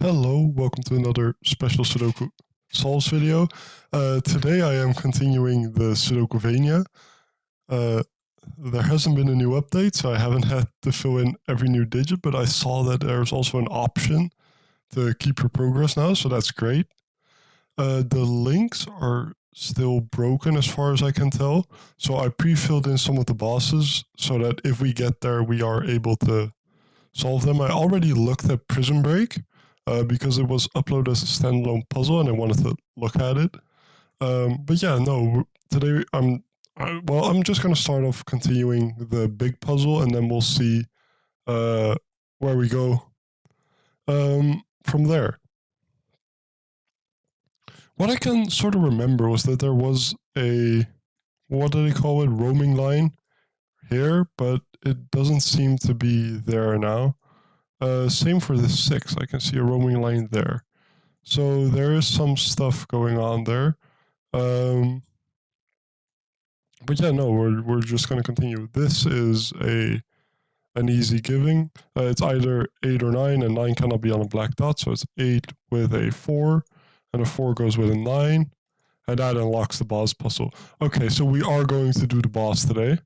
Hello, welcome to another special Sudoku solves video. Today I am continuing the Sudokuvania. There hasn't been a new update, so I haven't had to fill in every new digit, but I saw that there's also an option to keep your progress now, so that's great. The links are still broken as far as I can tell, so I pre-filled in some of the bosses so that if we get there, we are able to solve them. I already looked at Prism Break, because it was uploaded as a standalone puzzle and I wanted to look at it. But yeah, no, today I'm just going to start off continuing the big puzzle and then we'll see where we go from there. What I can sort of remember was that there was a, what do they call it, roaming line here, but it doesn't seem to be there now. Same for the 6, I can see a roaming line there. So there is some stuff going on there. But yeah, no, we're just going to continue. This is an easy giving. It's either 8 or 9, and 9 cannot be on a black dot, so it's 8 with a 4, and a 4 goes with a 9, and that unlocks the boss puzzle. Okay, so we are going to do the boss today,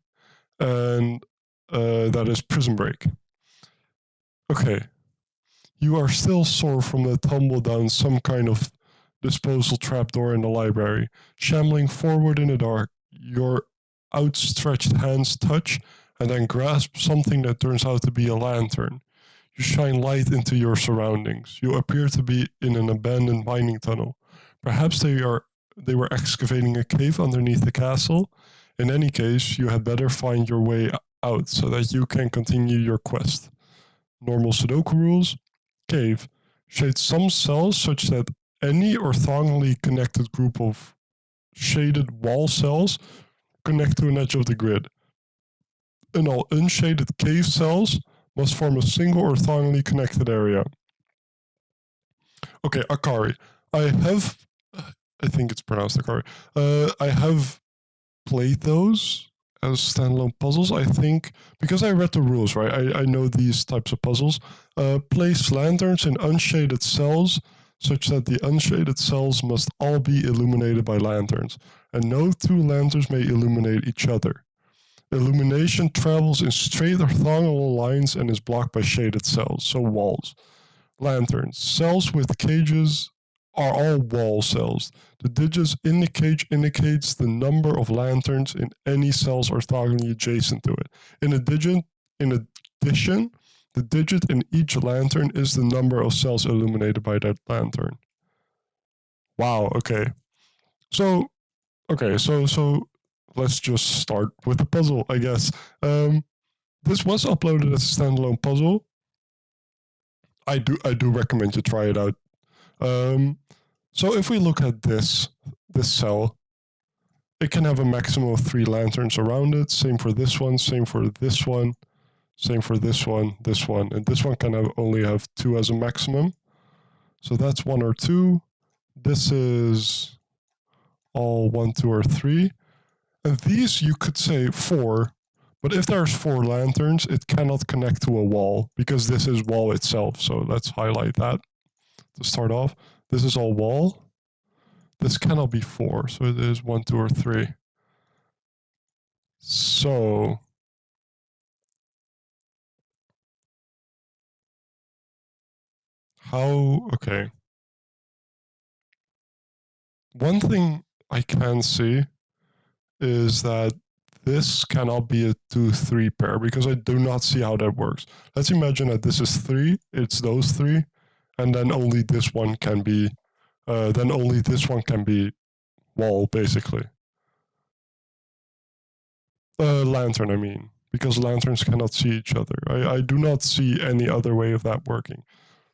and that is Prism Break. Okay. You are still sore from the tumble down some kind of disposal trapdoor in the library. Shambling forward in the dark, your outstretched hands touch and then grasp something that turns out to be a lantern. You shine light into your surroundings. You appear to be in an abandoned mining tunnel. Perhaps they were excavating a cave underneath the castle. In any case, you had better find your way out so that you can continue your quest. Normal Sudoku rules. Cave. Shade some cells such that any orthogonally connected group of shaded wall cells connect to an edge of the grid. And all unshaded cave cells must form a single orthogonally connected area. Okay, Akari. I think it's pronounced Akari. I have played those as standalone puzzles, I think, because I read the rules, right? I know these types of puzzles. Place lanterns in unshaded cells such that the unshaded cells must all be illuminated by lanterns, and no two lanterns may illuminate each other. Illumination travels in straight orthogonal lines and is blocked by shaded cells, so walls. Lanterns. Cells with cages are all wall cells. The digits in the cage indicates the number of lanterns in any cells orthogonally adjacent to it. In addition, the digit in each lantern is the number of cells illuminated by that lantern. Wow, okay. So let's just start with the puzzle, I guess. This was uploaded as a standalone puzzle. I do recommend you try it out. So if we look at this cell, it can have a maximum of 3 lanterns around it. Same for this one, same for this one, same for this one, and this one can only have 2 as a maximum. So that's 1 or 2. This is all 1, 2, or 3. And these you could say 4, but if there's 4 lanterns, it cannot connect to a wall because this is wall itself. So let's highlight that to start off. This is all wall. This cannot be 4, so it is 1, 2, or 3. So okay. One thing I can see is that this cannot be a 2-3 pair because I do not see how that works. Let's imagine that this is 3, it's those 3, and then only this one can be wall, basically. Lantern, I mean, because lanterns cannot see each other. I do not see any other way of that working.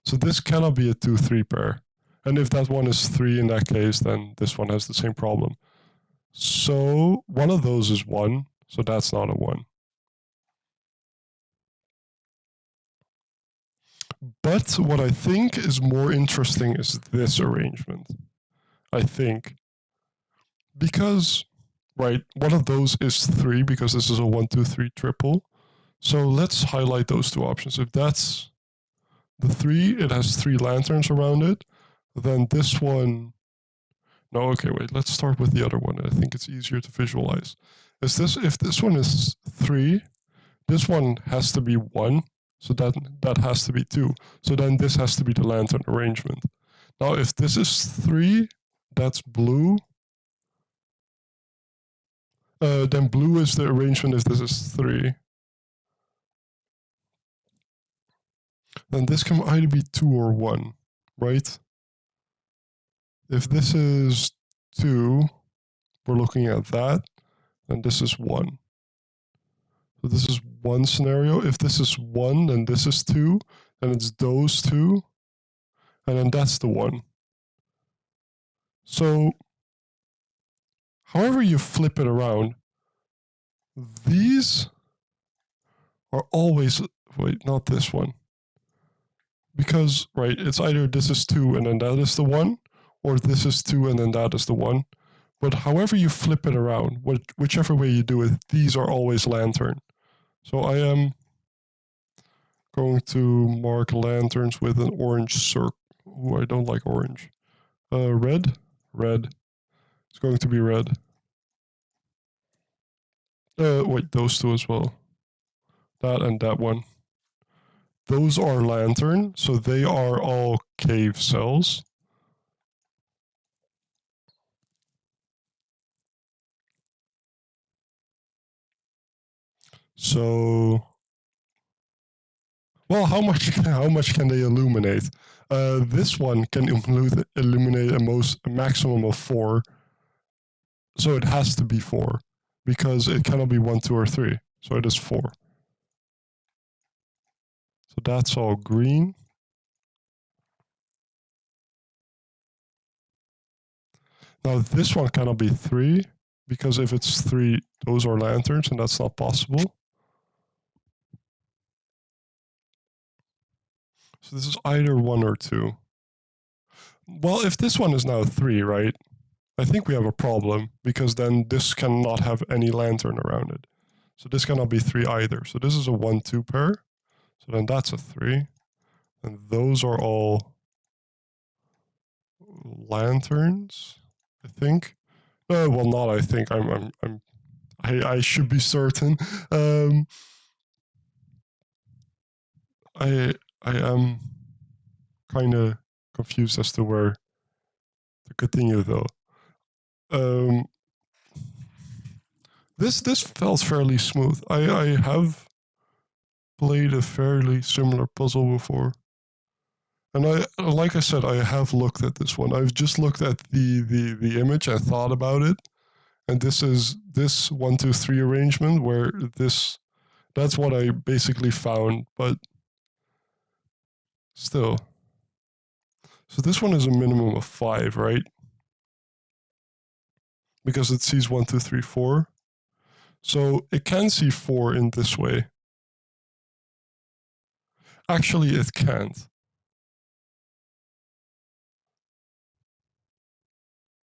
So this cannot be a 2-3 pair. And if that one is 3 in that case, then this one has the same problem. So one of those is 1, so that's not a 1. But what I think is more interesting is this arrangement. I think. Because, right, one of those is 3 because this is a 1, 2, 3 triple. So let's highlight those 2 options. If that's the 3, it has 3 lanterns around it. Then this one, no, okay, wait, let's start with the other one. I think it's easier to visualize. If this one is 3, this one has to be 1, so that has to be 2. So then this has to be the lantern arrangement. Now, if this is 3, that's blue. Then blue is the arrangement if this is 3. Then this can either be 2 or 1, right? If this is 2, we're looking at that, and this is 1. So this is one scenario. If this is 1, then this is 2, then it's those 2, and then that's the 1. So, however you flip it around, these are always, wait, not this one. Because, right, it's either this is 2 and then that is the 1, or this is 2 and then that is the 1. But however you flip it around, whichever way you do it, these are always lantern. So I am going to mark lanterns with an orange circle. Ooh, I don't like orange. Red? Red. It's going to be red. Wait, those 2 as well. That and that one. Those are lantern, so they are all cave cells. So, well, how much can they illuminate? This one can illuminate a maximum of 4. So it has to be 4, because it cannot be 1, 2, or 3. So it is 4. So that's all green. Now this one cannot be 3, because if it's 3, those are lanterns, and that's not possible. So this is either 1 or 2. Well, if this one is now 3, right? I think we have a problem, because then this cannot have any lantern around it. So this cannot be 3 either. So this is a 1, 2 pair. So then that's a 3. And those are all lanterns, I think. Well, not I think. I should be certain. I am kind of confused as to where to continue though. This felt fairly smooth. I have played a fairly similar puzzle before. And like I said, I have looked at this one. I've just looked at the image and thought about it. And this is this 1, 2, 3 arrangement where that's what I basically found, but still. So this one is a minimum of 5, right? Because it sees 1, 2, 3, 4. So it can see 4 in this way. Actually, it can't.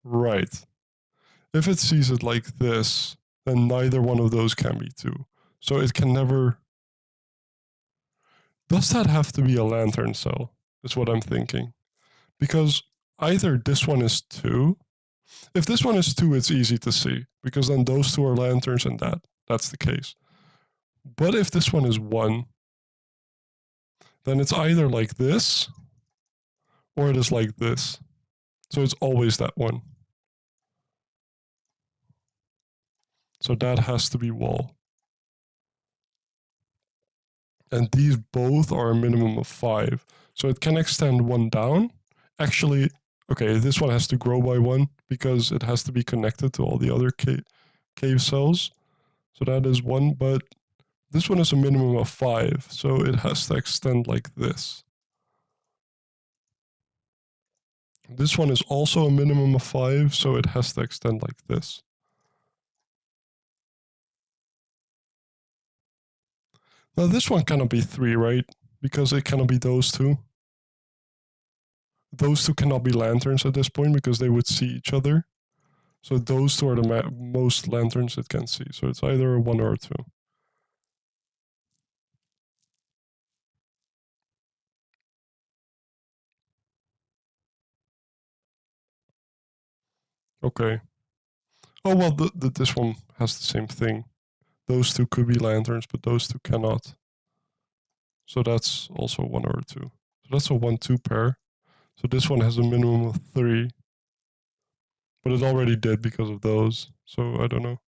Right. If it sees it like this, then neither one of those can be 2. So it can never... Does that have to be a lantern cell? Is what I'm thinking. Because either this one is 2. If this one is 2, it's easy to see, because then those 2 are lanterns and that's the case. But if this one is 1, then it's either like this, or it is like this. So it's always that one. So that has to be wall. And these both are a minimum of 5. So it can extend 1 down. Actually, okay, this one has to grow by 1, because it has to be connected to all the other cave cells. So that is 1, but this one is a minimum of 5, so it has to extend like this. This one is also a minimum of 5, so it has to extend like this. Now this one cannot be 3, right? Because it cannot be those 2. Those 2 cannot be lanterns at this point, because they would see each other. So those 2 are the most lanterns it can see. So it's either a 1 or a 2. Okay. Oh, well, this one has the same thing. Those two could be lanterns, but those two cannot. So that's also 1 over 2. So that's a 1-2 pair. So this one has a minimum of 3. But it already did because of those. So I don't know.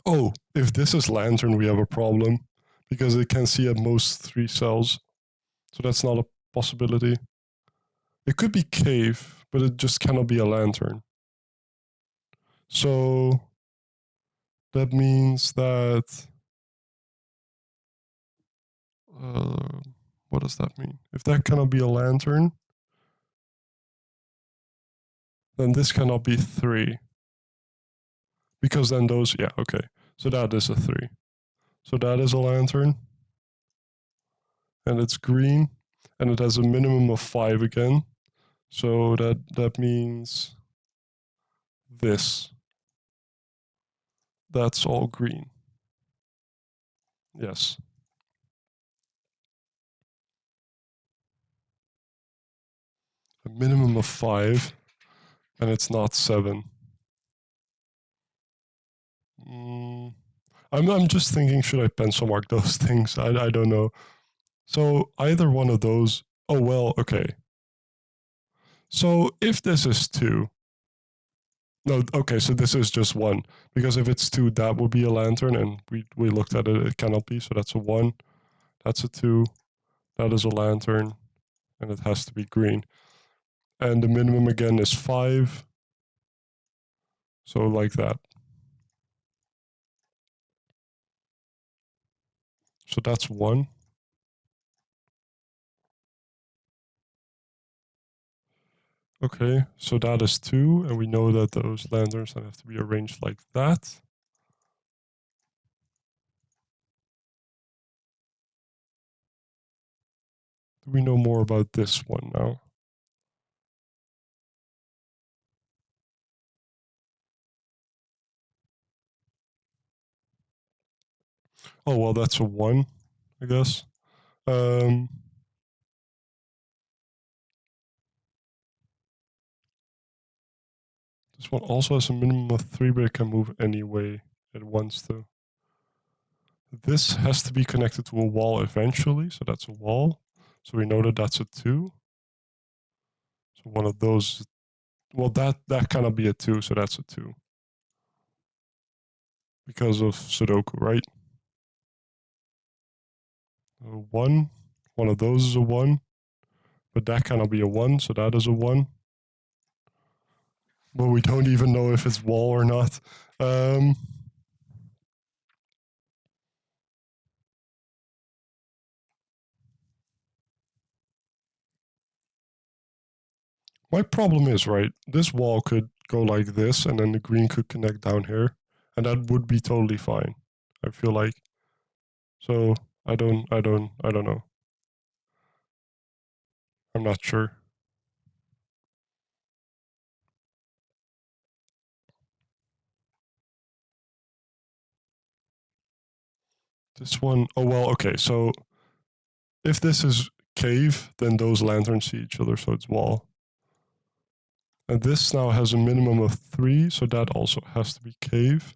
Oh, if this is lantern, we have a problem. Because it can see at most 3 cells. So that's not a possibility. It could be cave, but it just cannot be a lantern. So that means that... what does that mean? If that cannot be a lantern, then this cannot be 3. Because then those... Yeah, okay. So that is a 3. So that is a lantern. And it's green. And it has a minimum of 5 again. So that means this. That's all green. Yes. A minimum of 5, and it's not 7. I'm just thinking, should I pencil mark those things? I don't know. So either one of those. Oh, well, okay. So if this is 2. No, okay, so this is just 1. Because if it's 2, that would be a lantern, and we looked at it, it cannot be, so that's a 1. That's a 2. That is a lantern, and it has to be green. And the minimum again is 5. So like that. So that's 1. Okay, so that is 2, and we know that those lanterns have to be arranged like that. Do we know more about this one now? Oh, well, that's a 1, I guess. This one also has a minimum of 3, but it can move any way it wants to. This has to be connected to a wall eventually, so that's a wall. So we know that that's a 2. So one of those, well, that cannot be a 2, so that's a 2. Because of Sudoku, right? 1. One of those is a 1. But that cannot be a 1, so that is a 1. But we don't even know if it's wall or not. My problem is, right, this wall could go like this, and then the green could connect down here, and that would be totally fine, I feel like. So I don't know. I'm not sure. This one, oh well, okay, so if this is cave, then those lanterns see each other, so it's wall. And this now has a minimum of 3, so that also has to be cave.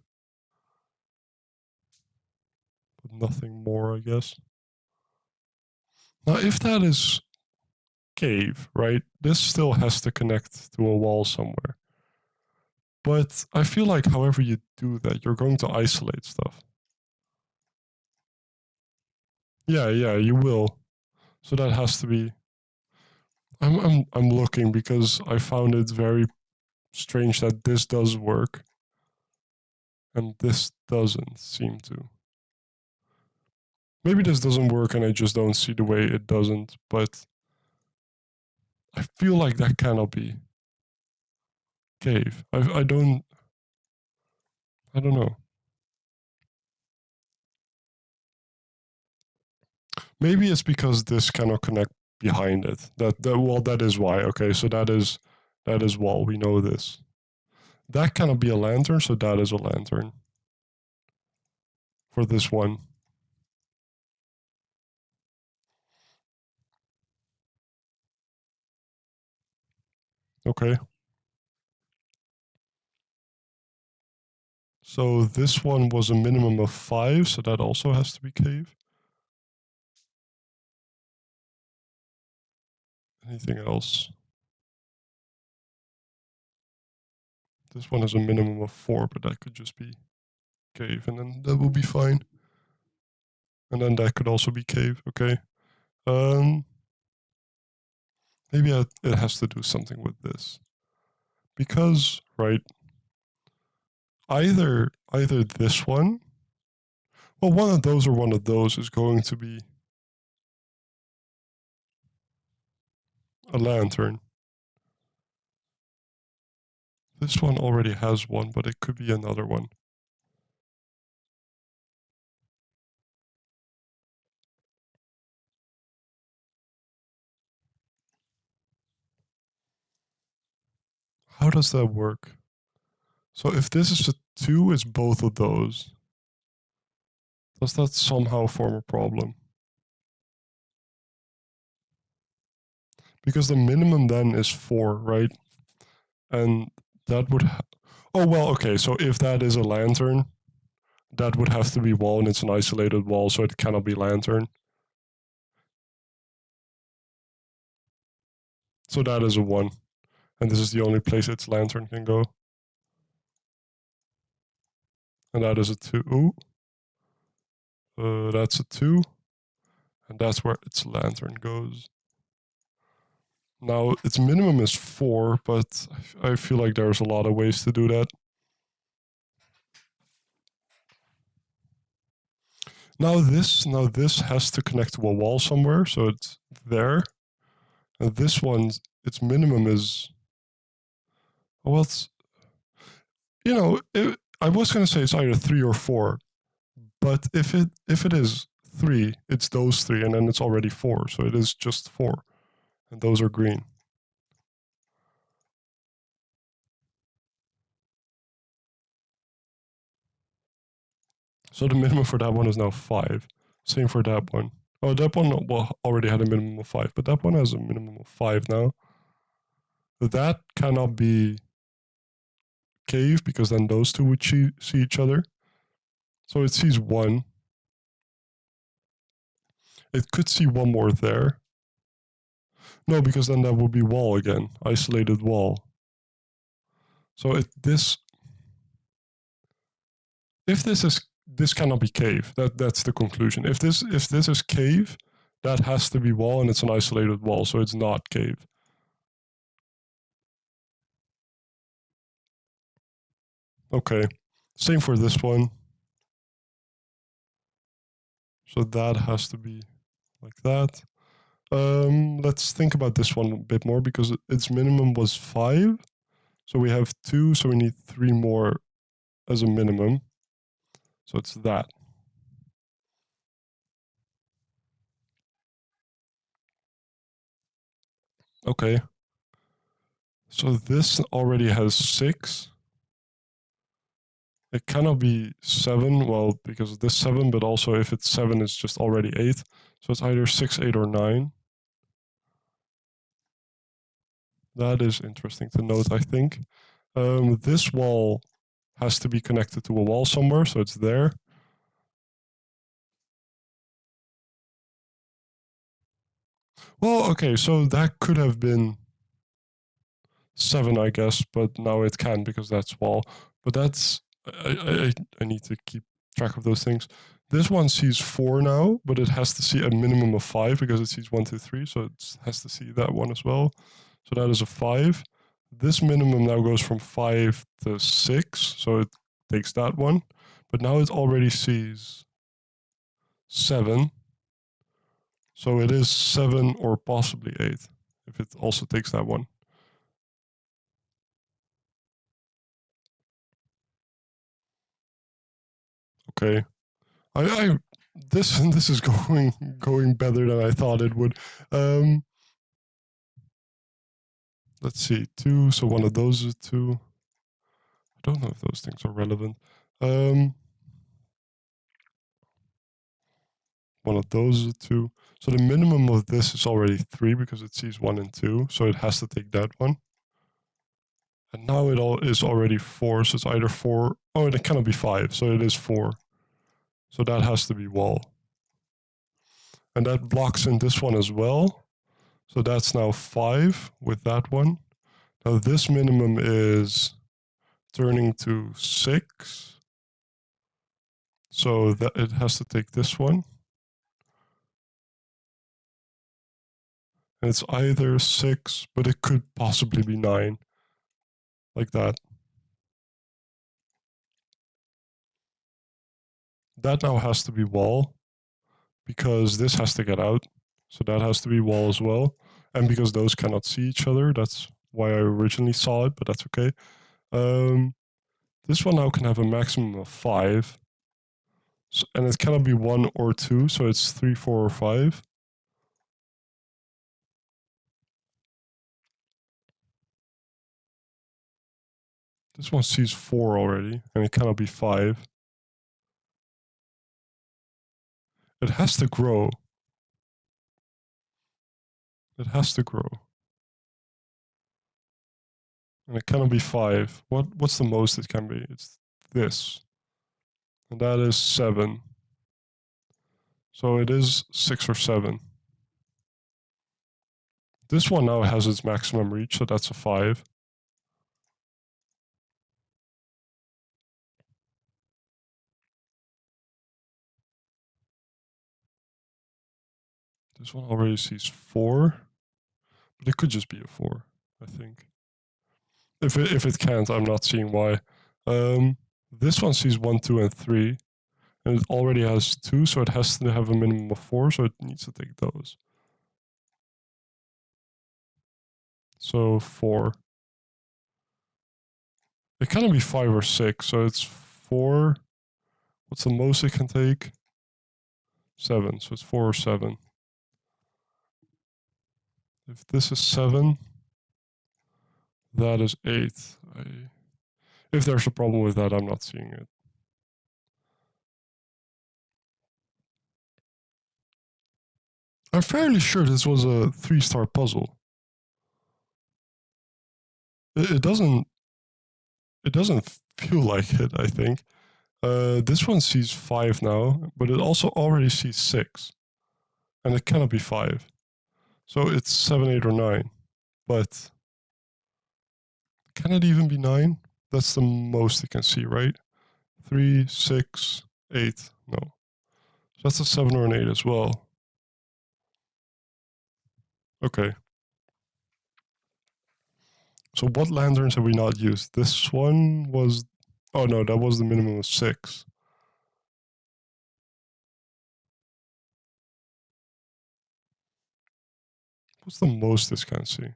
But nothing more, I guess. Now, if that is cave, right, this still has to connect to a wall somewhere. But I feel like however you do that, you're going to isolate stuff. Yeah, you will. So that has to be... I'm looking because I found it very strange that this does work and this doesn't seem to. Maybe this doesn't work and I just don't see the way it doesn't, but I feel like that cannot be cave. I don't know. Maybe it's because this cannot connect behind it. That is why. Okay, so that is wall. We know this. That cannot be a lantern, so that is a lantern for this one. Okay. So this one was a minimum of 5, so that also has to be cave. Anything else? This one is a minimum of 4, but that could just be cave, and then that will be fine. And then that could also be cave, okay. Maybe it has to do something with this. Because, right, either this one, well, one of those or one of those is going to be a lantern. This one already has one, but it could be another one. How does that work? So if this is a 2, it's both of those. Does that somehow form a problem? Because the minimum then is 4, right? And that would... oh, well, okay, so if that is a lantern, that would have to be wall, and it's an isolated wall, so it cannot be lantern. So that is a 1. And this is the only place its lantern can go. And that is a 2. That's a 2. And that's where its lantern goes. Now, its minimum is 4, but I feel like there's a lot of ways to do that. Now this has to connect to a wall somewhere, so it's there. And this one, its minimum is... well, it's... you know, I was going to say it's either 3 or 4. But if it is 3, it's those 3, and then it's already 4. So it is just 4. And those are green. So the minimum for that one is now 5. Same for that one. Oh, that one already had a minimum of 5, but that one has a minimum of 5 now. That cannot be cave, because then those two would see each other. So it sees 1. It could see 1 more there. No, because then that would be wall again. Isolated wall. So if this cannot be cave. That's the conclusion. If this is cave, that has to be wall, and it's an isolated wall, so it's not cave. Okay. Same for this one. So that has to be like that. Let's think about this one a bit more, because its minimum was 5. So we have 2, so we need 3 more as a minimum. So it's that. Okay. So this already has 6. It cannot be 7, well, because of this 7, but also if it's 7, it's just already 8. So it's either 6, 8, or 9. That is interesting to note, I think. This wall has to be connected to a wall somewhere, so it's there. Well, okay, so that could have been 7, I guess, but now it can, because that's wall. But that's... I need to keep track of those things. This one sees 4 now, but it has to see a minimum of 5, because it sees 1, 2, 3, so it has to see that one as well. So that is a 5. This minimum now goes from 5 to 6, so it takes that one. But now it already sees 7. So it is 7 or possibly 8, if it also takes that one. Okay. This is going better than I thought it would. Let's see, 2. So one of those is 2. I don't know if those things are relevant. One of those is 2. So the minimum of this is already 3, because it sees 1 and 2. So it has to take that one. And now it all is already 4, so it's either 4. Oh, and it cannot be 5, so it is 4. So that has to be wall. And that blocks in this one as well. So that's now 5 with that one. Now this minimum is turning to 6. So that it has to take this one. And it's either 6, but it could possibly be 9. Like that. That now has to be wall, because this has to get out. So that has to be wall as well. And because those cannot see each other, that's why I originally saw it, but that's okay. This one now can have a maximum of 5. So, and it cannot be 1 or 2, so it's 3, 4, or 5. This one sees 4 already, and it cannot be 5. It has to grow. It has to grow. And it cannot be 5. What's the most it can be? It's this. And that is 7. So it is 6 or 7. This one now has its maximum reach, so that's a 5. This one already sees 4. But it could just be a 4, I think. If it can't, I'm not seeing why. This one sees 1, 2, and 3. And it already has 2, so it has to have a minimum of 4, so it needs to take those. So 4. It cannot be 5 or 6, so it's 4. What's the most it can take? 7, so it's 4 or 7. If this is 7, that is 8. If there's a problem with that, I'm not seeing it. I'm fairly sure this was a 3-star puzzle. It doesn't feel like it, I think. This one sees 5 now, but it also already sees 6. And it cannot be 5. So it's 7, 8, or 9. But can it even be 9? That's the most it can see, right? 3, 6, 8. No. So that's a 7 or an 8 as well. Okay. So what lanterns have we not used? This one was... Oh no, that was the minimum of 6. What's the most this can see?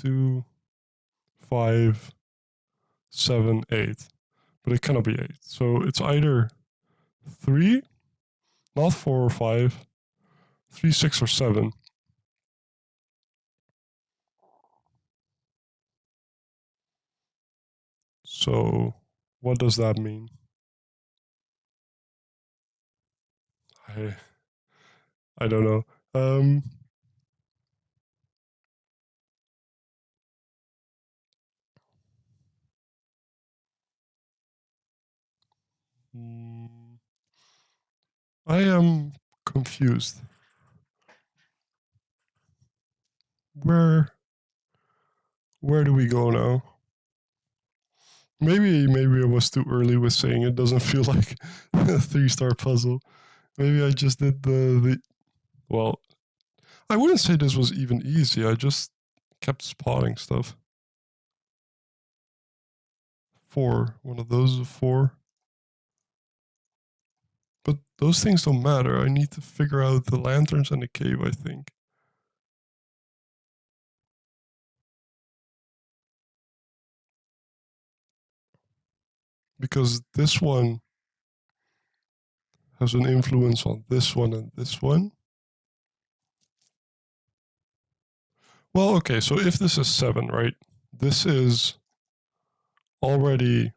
2, 5, 7, 8. But it cannot be 8. So it's either 3, not 4 or 5, 3, 6, or 7. So what does that mean? I don't know. I am confused. Where do we go now? Maybe I was too early with saying it doesn't feel like a 3-star puzzle. Maybe I just did the well, I wouldn't say this was even easy. I just kept spotting stuff. 4. One of those is a 4. But those things don't matter. I need to figure out the lanterns and the cave, I think. Because this one has an influence on this one and this one. Well, okay, so if this is 7, right? This is already...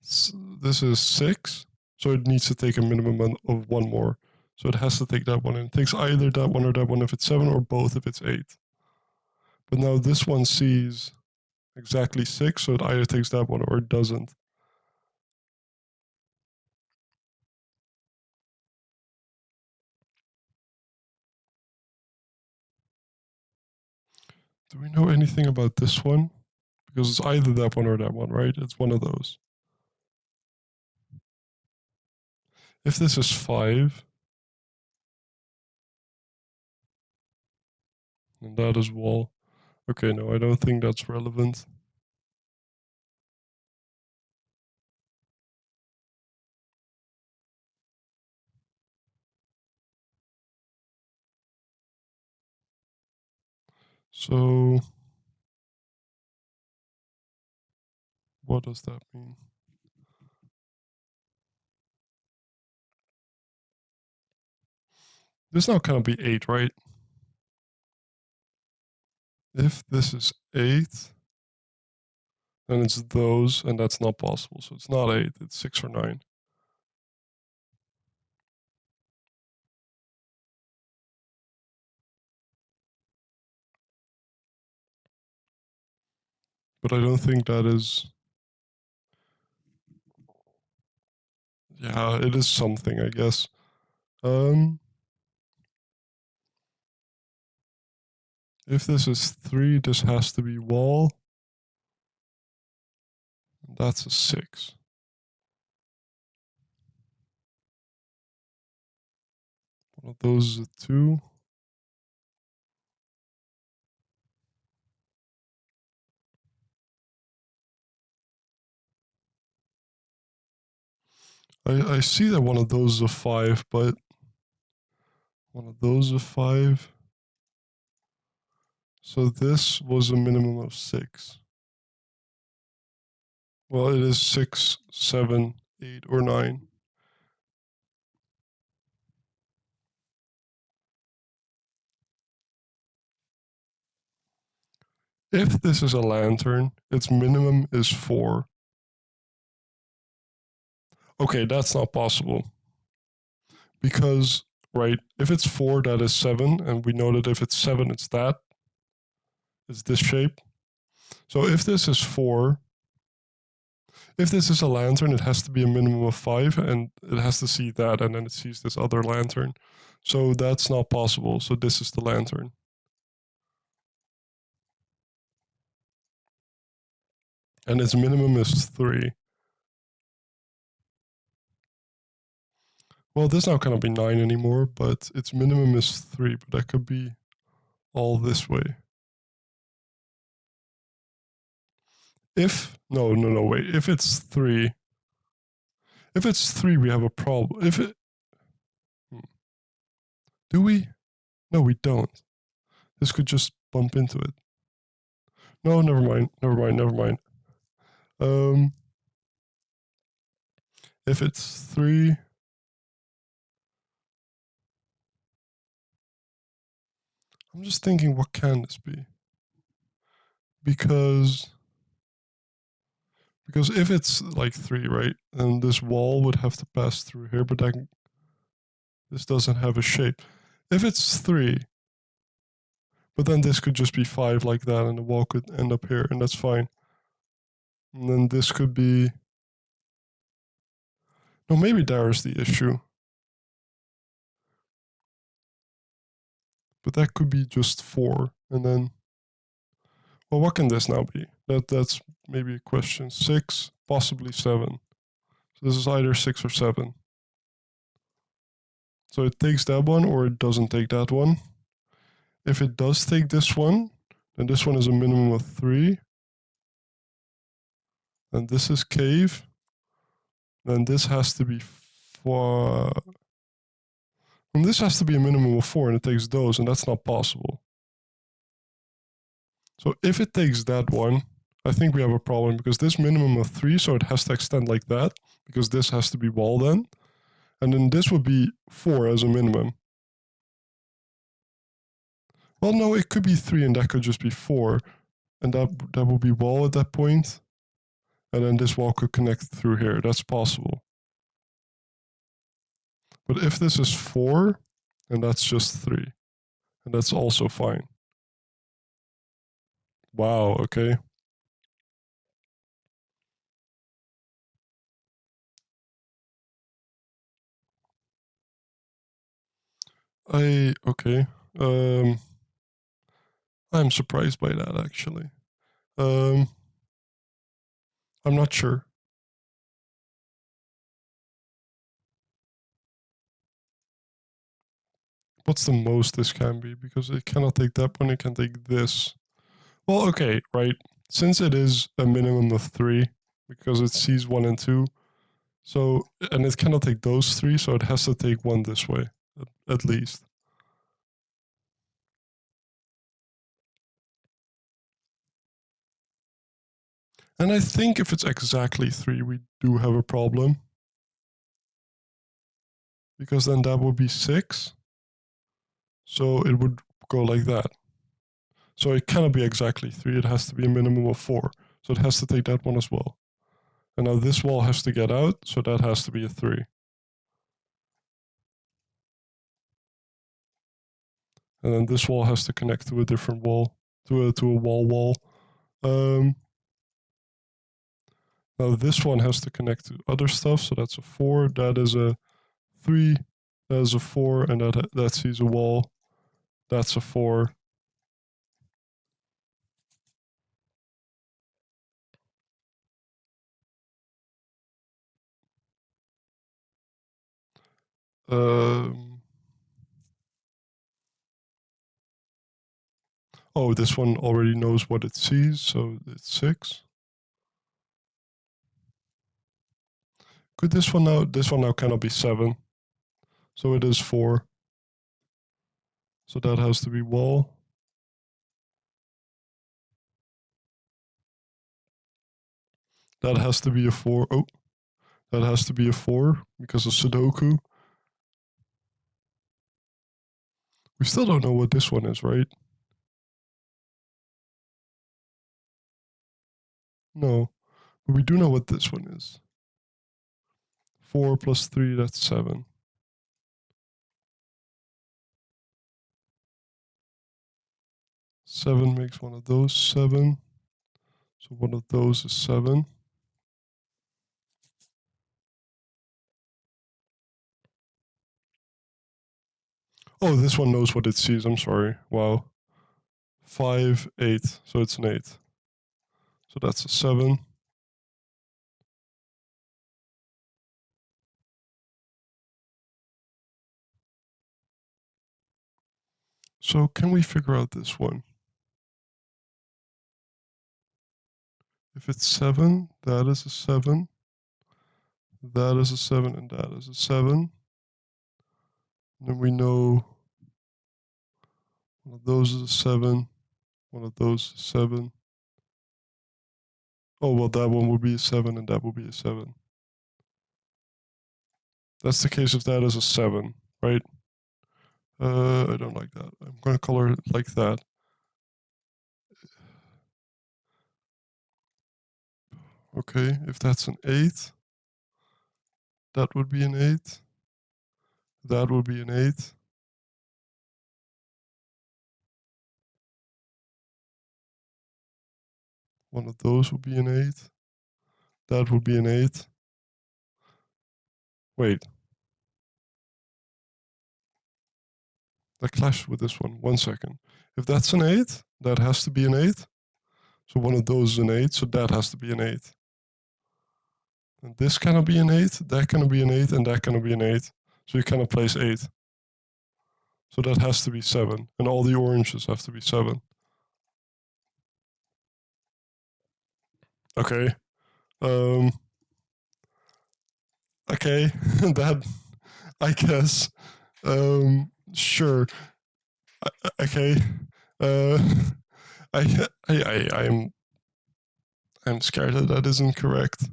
This is 6, so it needs to take a minimum of 1 more. So it has to take that one, and it takes either that one or that one if it's 7, or both if it's 8. But now this one sees exactly 6, so it either takes that one or it doesn't. Do we know anything about this one? Because it's either that one or that one, right? It's one of those. If this is 5, and that is wall. Okay, no, I don't think that's relevant. So what does that mean? This now cannot be 8, right? If this is 8, then it's those, and that's not possible. So it's not 8, it's 6 or 9. But I don't think that is... Yeah, it is something, I guess. If this is 3, this has to be wall. That's a 6. One of those is a 2. I see that one of those is a 5, but one of those is a 5. So this was a minimum of 6. Well, it is 6, 7, 8, or 9. If this is a lantern, its minimum is 4. Okay, that's not possible. Because, right, if it's 4, that is 7, and we know that if it's 7, it's that. It's this shape. So if this is 4, if this is a lantern, it has to be a minimum of 5, and it has to see that, and then it sees this other lantern. So that's not possible. So this is the lantern. And its minimum is 3. Well, this now cannot be 9 anymore, but its minimum is 3, but that could be all this way. If, no, wait, if it's 3, we have a problem. If it, do we? No, we don't. This could just bump into it. No, never mind. If it's 3, I'm just thinking, what can this be? Because if it's like 3, right, then this wall would have to pass through here, but this doesn't have a shape. If it's 3, but then this could just be 5 like that, and the wall could end up here, and that's fine. And then this could be... No, maybe there is the issue. But that could be just 4, and then... Well, what can this now be? That's maybe a question. 6, possibly 7. So this is either 6 or 7. So it takes that one, or it doesn't take that one. If it does take this one, then this one is a minimum of 3. And this is cave. Then this has to be 4. And this has to be a minimum of 4, and it takes those, and that's not possible. So if it takes that one, I think we have a problem, because this minimum of 3, so it has to extend like that, because this has to be wall then. And then this would be 4 as a minimum. Well, no, it could be 3, and that could just be 4. And that would be wall at that point. And then this wall could connect through here. That's possible. But if this is 4, then that's just 3. And that's also fine. Wow, okay. Okay. I'm surprised by that, actually. I'm not sure. What's the most this can be? Because it cannot take that one, it can take this. Well, okay, right. Since it is a minimum of 3, because it sees 1 and 2, so, and it cannot take those 3, so it has to take 1 this way, at least. And I think if it's exactly 3, we do have a problem. Because then that would be 6. So it would go like that. So it cannot be exactly 3, it has to be a minimum of 4. So it has to take that one as well. And now this wall has to get out, so that has to be a 3. And then this wall has to connect to a different wall, to a wall. Now this one has to connect to other stuff, so that's a 4, that is a 3, that is a 4, and that sees a wall, that's a 4. Oh, this one already knows what it sees, so it's 6. Could this one now cannot be 7. So it is 4. So that has to be wall. That has to be a 4. Oh, that has to be a 4 because of Sudoku. We still don't know what this one is, right? No, but we do know what this one is. 4 plus 3, that's 7. 7 makes one of those 7. So one of those is 7. Oh, this one knows what it sees. I'm sorry. Wow. 5, 8. So it's an 8. So that's a 7. So can we figure out this one? If it's 7, that is a 7. That is a 7, and that is a 7. And then we know one of those is a 7. One of those is 7. Oh, well, that one would be a 7, and that would be a 7. That's the case if that is a 7, right? I don't like that. I'm going to color it like that. Okay, if that's an 8, that would be an 8. That would be an 8. One of those would be an 8. That would be an 8. Wait. That clashes with this one. 1 second. If that's an 8, that has to be an 8. So one of those is an 8, so that has to be an 8. And this cannot be an 8, that cannot be an 8, and that cannot be an 8. So you cannot place 8. So that has to be 7. And all the oranges have to be 7. Okay. Okay. That, I guess. Sure. Okay. Uh, I'm scared that that isn't correct.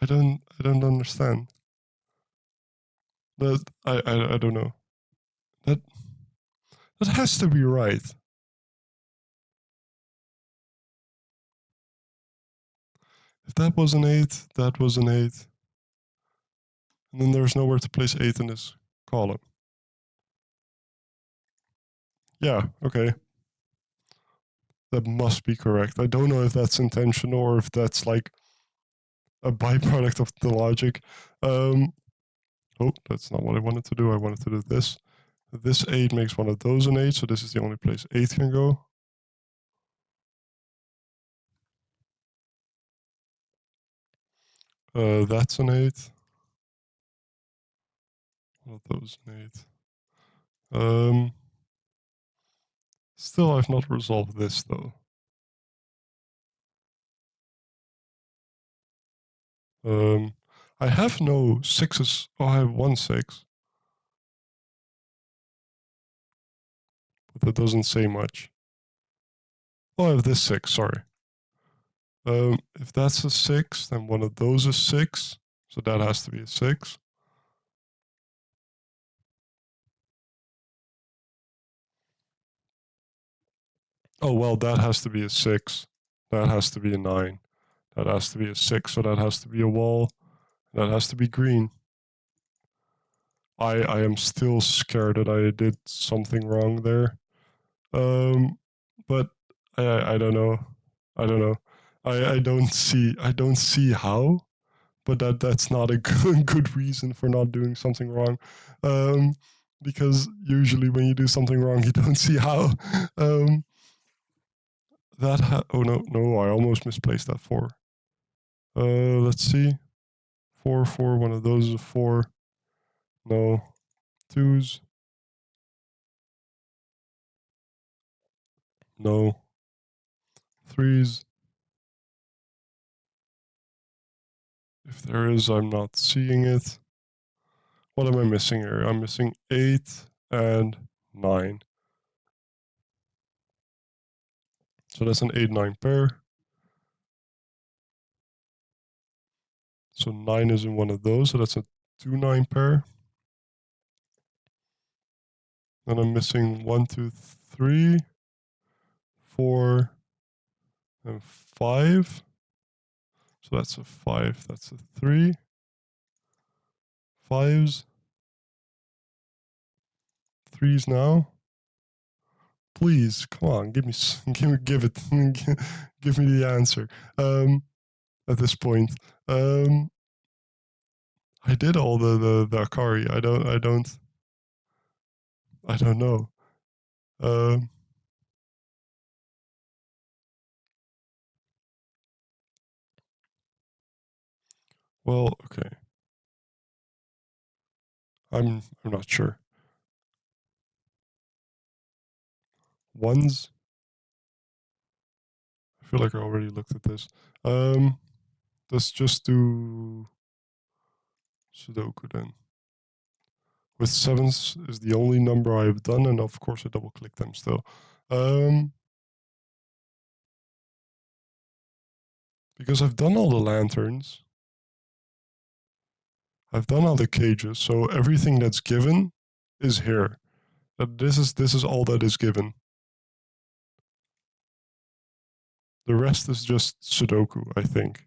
I don't understand. That I don't know. That has to be right. If that was an 8, that was an 8. And then there's nowhere to place 8 in this column. Yeah, okay. That must be correct. I don't know if that's intentional or if that's like a byproduct of the logic. Oh, that's not what I wanted to do. I wanted to do this. This 8 makes one of those an 8, so this is the only place 8 can go. That's an 8. One of those an 8. Still, I've not resolved this, though. I have no 6s. Oh, I have one 6. But that doesn't say much. Oh, I have this 6, sorry. If that's a 6, then one of those is 6. So that has to be a 6. Oh, well, that has to be a 6. That has to be a 9. That has to be a 6, so that has to be a wall. That has to be green. I am still scared that I did something wrong there. But I don't know. I don't know. I don't see how, but that's not a good reason for not doing something wrong. Because usually when you do something wrong, you don't see how. Oh no, I almost misplaced that 4. Let's see. 4, 4, one of those is a 4. No. 2s. No. 3s. If there is, I'm not seeing it. What am I missing here? I'm missing 8 and 9. So that's an 8-9 pair. So 9 is in one of those, so that's a 2-9 pair. And I'm missing 1, 2, 3, 4, and 5. So that's a 5, that's a 3. 5s. 3s now. Please, come on, give it, give me the answer. At this point, I did all the Akari. I don't know. Well, okay. I'm not sure. 1s. I feel like I already looked at this. Let's just do Sudoku then. With 7s is the only number I've done, and of course I double click them still. Because I've done all the lanterns. I've done all the cages, so everything that's given is here. This is all that is given. The rest is just Sudoku, I think.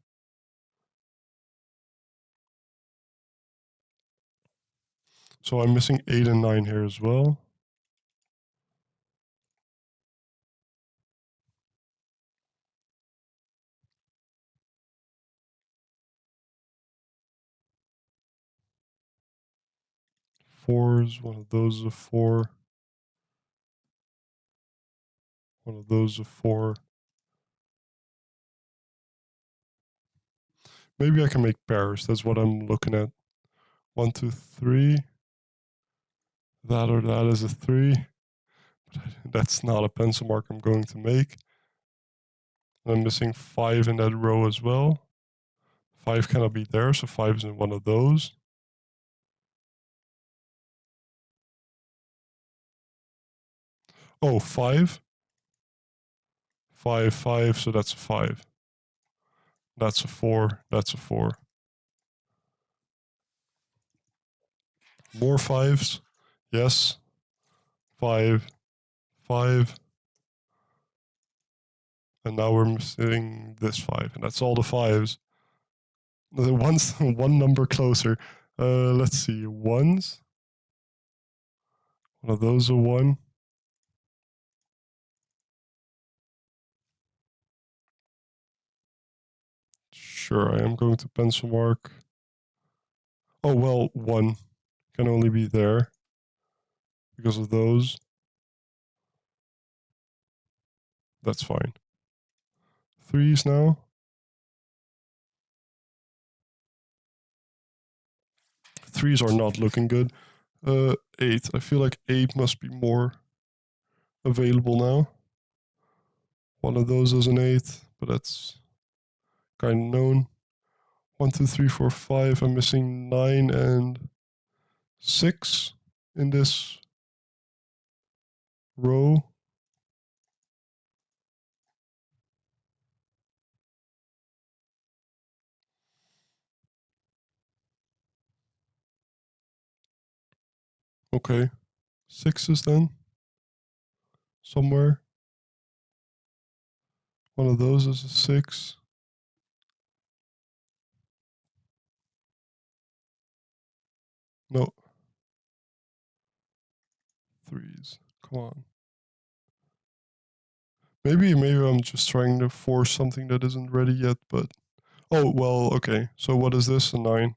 So I'm missing 8 and 9 here as well. Fours, one of those is a 4. One of those is a 4. Maybe I can make pairs. That's what I'm looking at. 1, 2, 3. That or that is a 3. But that's not a pencil mark I'm going to make. I'm missing 5 in that row as well. 5 cannot be there, so 5 is in one of those. Oh, 5. 5, 5, so that's a 5. That's a 4. That's a 4. More 5s. Yes. 5. 5. And now we're missing this 5, and that's all the 5s. The one's one number closer. Let's see, 1s. One of those are 1. Sure, I am going to pencil mark. Oh, well, 1 can only be there because of those. That's fine. 3s now. 3s are not looking good. 8. I feel like 8 must be more available now. One of those is an 8, but that's kind of known. 1, 2, 3, 4, 5. I'm missing 9 and 6 in this row. Okay. 6s then. Somewhere. One of those is a 6. No. 3s. Come on. Maybe I'm just trying to force something that isn't ready yet, but... Oh, well, okay. So what is this? A 9.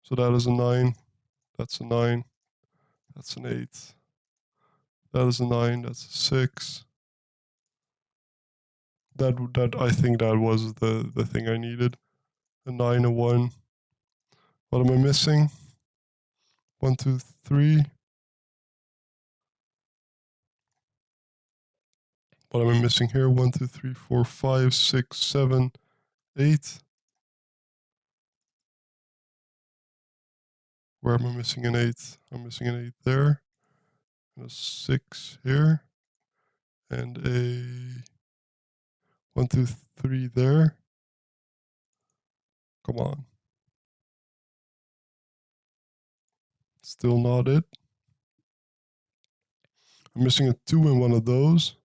So that is a 9. That's a 9. That's an 8. That is a 9. That's a 6. That I think that was the thing I needed. A 9, a 1. What am I missing? 1, 2, 3. What am I missing here? 1, 2, 3, 4, 5, 6, 7, 8. Where am I missing an 8? I'm missing an 8 there. And a 6 here. And a 1, 2, 3 there. Come on. Still not it. I'm missing a 2 in one of those.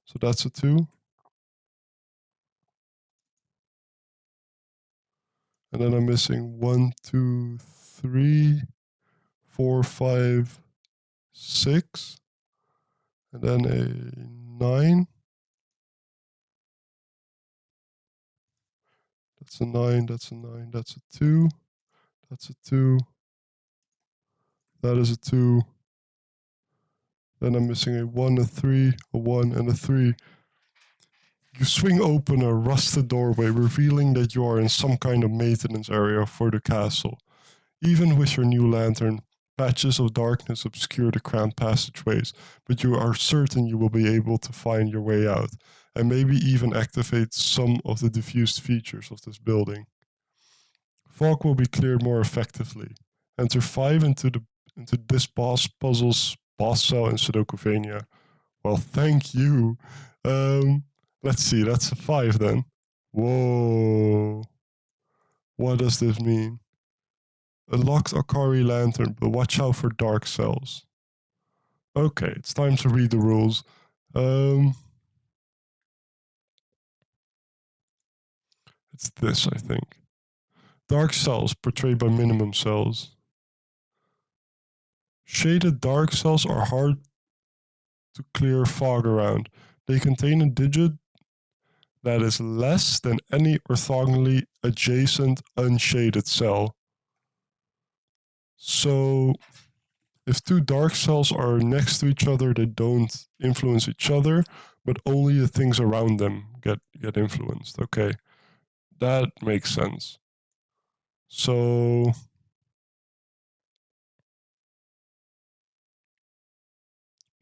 So that's a 2. And then I'm missing 1, 2, 3, 4, 5, 6. And then a 9. That's a 9, that's a 9, that's a 2. That's a 2. That is a 2. Then I'm missing a 1, a 3, a 1, and a 3. You swing open a rusted doorway, revealing that you are in some kind of maintenance area for the castle. Even with your new lantern, patches of darkness obscure the cramped passageways, but you are certain you will be able to find your way out, and maybe even activate some of the diffused features of this building. Fog will be cleared more effectively. Enter 5 into this boss puzzle's boss cell in Sudokuvania. Well, thank you. Let's see, that's a 5 then. Whoa. What does this mean? A locked Akari lantern, but watch out for dark cells. Okay, it's time to read the rules. It's this, I think. Dark cells portrayed by minimum cells. Shaded dark cells are hard to clear fog around. They contain a digit that is less than any orthogonally adjacent unshaded cell. So if two dark cells are next to each other, they don't influence each other, but only the things around them get influenced. Okay, that makes sense. So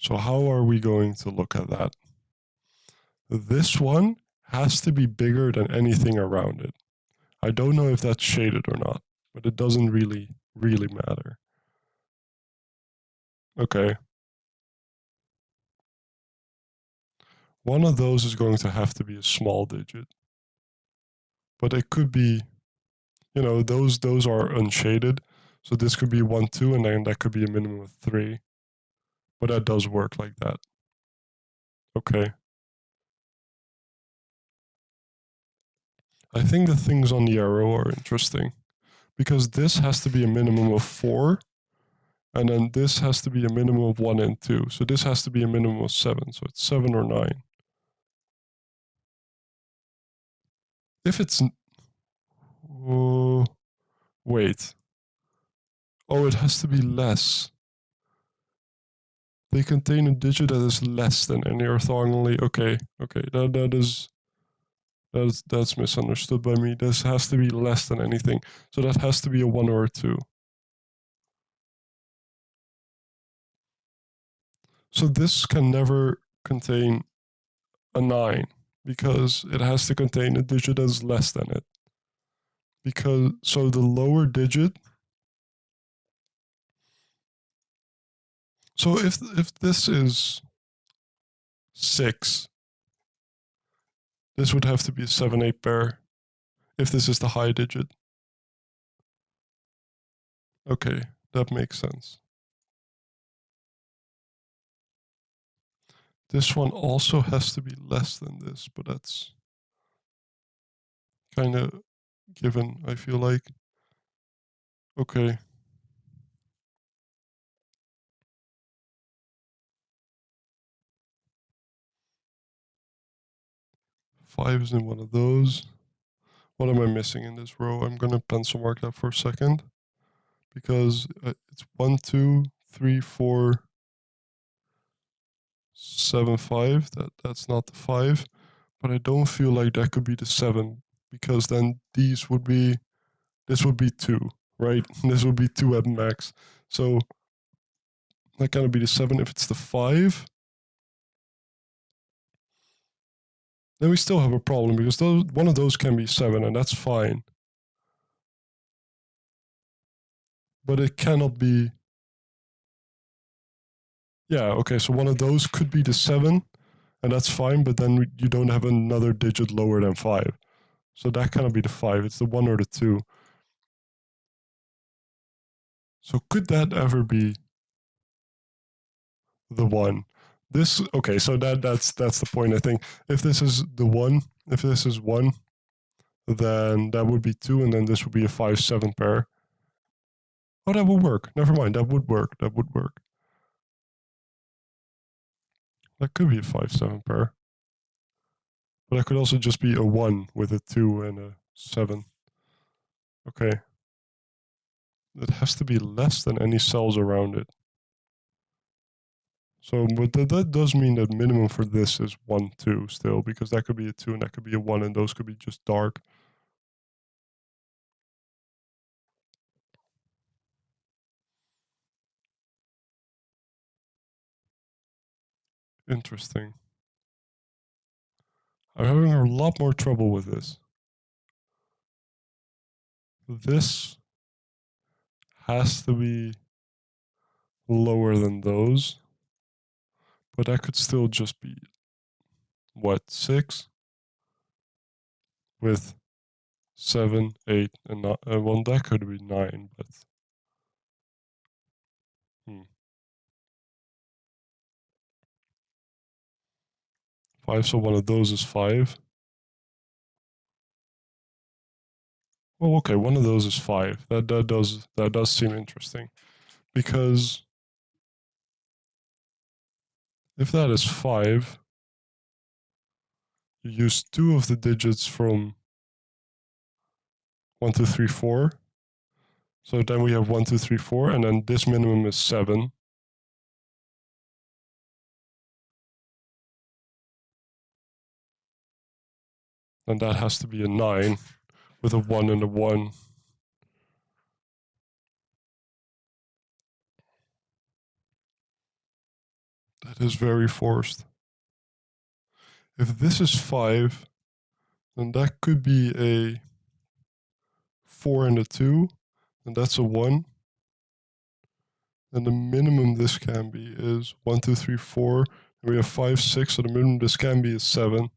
how are we going to look at that? This one has to be bigger than anything around it. I don't know if that's shaded or not, but it doesn't really matter. Okay. One of those is going to have to be a small digit. But it could be, those are unshaded. So this could be 1, 2, and then that could be a minimum of 3. But that does work like that. Okay. I think the things on the arrow are interesting because this has to be a minimum of 4, and then this has to be a minimum of 1 and 2. So this has to be a minimum of 7. So it's 7 or 9. If it's... wait. Oh, it has to be less. They contain a digit that is less than any orthogonally. Okay, that's misunderstood by me. This has to be less than anything. So that has to be a 1 or a 2. So this can never contain a 9 because it has to contain a digit that is less than it. So the lower digit... So if this is 6, this would have to be a 7-8 pair if this is the high digit. Okay, that makes sense. This one also has to be less than this, but that's kind of given, I feel like. Okay. Five is in one of those. What am I missing in this row? I'm going to pencil mark that for a second because it's 1, 2, 3, 4, 7, 5. That's not the 5, but I don't feel like that could be the 7 because then this would be 2, right? This would be 2 at max. So that cannot be the 7. If it's the 5, then we still have a problem because one of those can be 7, and that's fine. But it cannot be... Yeah, okay, so one of those could be the 7, and that's fine, but then you don't have another digit lower than 5. So that cannot be the 5, it's the 1 or the 2. So could that ever be the 1? Okay, so that's the point, I think. If this is the 1, then that would be 2, and then this would be a 5-7 pair. Oh, that would work. Never mind, that would work. That could be a 5-7 pair. But that could also just be a 1 with a 2 and a 7. Okay. It has to be less than any cells around it. So, but that does mean that minimum for this is 1, 2 still, because that could be a 2 and that could be a 1, and those could be just dark. Interesting. I'm having a lot more trouble with this. This has to be lower than those, but that could still just be, what, 6? With 7, 8, and 9. Well, that could be 9, but... 5, so one of those is 5. Well, okay, one of those is 5. That does seem interesting, because if that is 5, you use 2 of the digits from 1, 2, 3, 4. So then we have 1, 2, 3, 4, and then this minimum is 7. And that has to be a 9 with a 1 and a 1. That is very forced. If this is 5, then that could be a 4 and a 2, and that's a 1. And the minimum this can be is 1, 2, 3, 4. And we have 5, 6, so the minimum this can be is 7.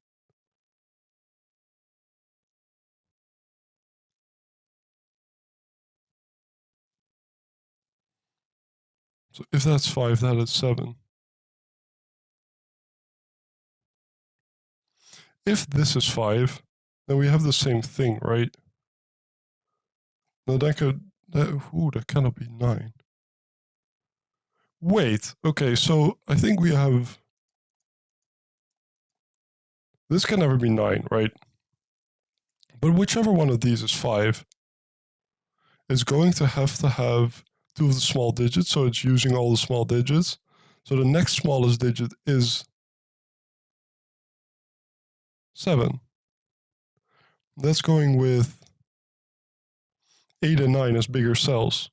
So if that's 5, that is 7. If this is 5, then we have the same thing, right? Now that cannot be 9. Wait, okay, so I think we have... This can never be 9, right? But whichever one of these is 5 is going to have 2 of the small digits, so it's using all the small digits. So the next smallest digit is 7. That's going with 8 and 9 as bigger cells.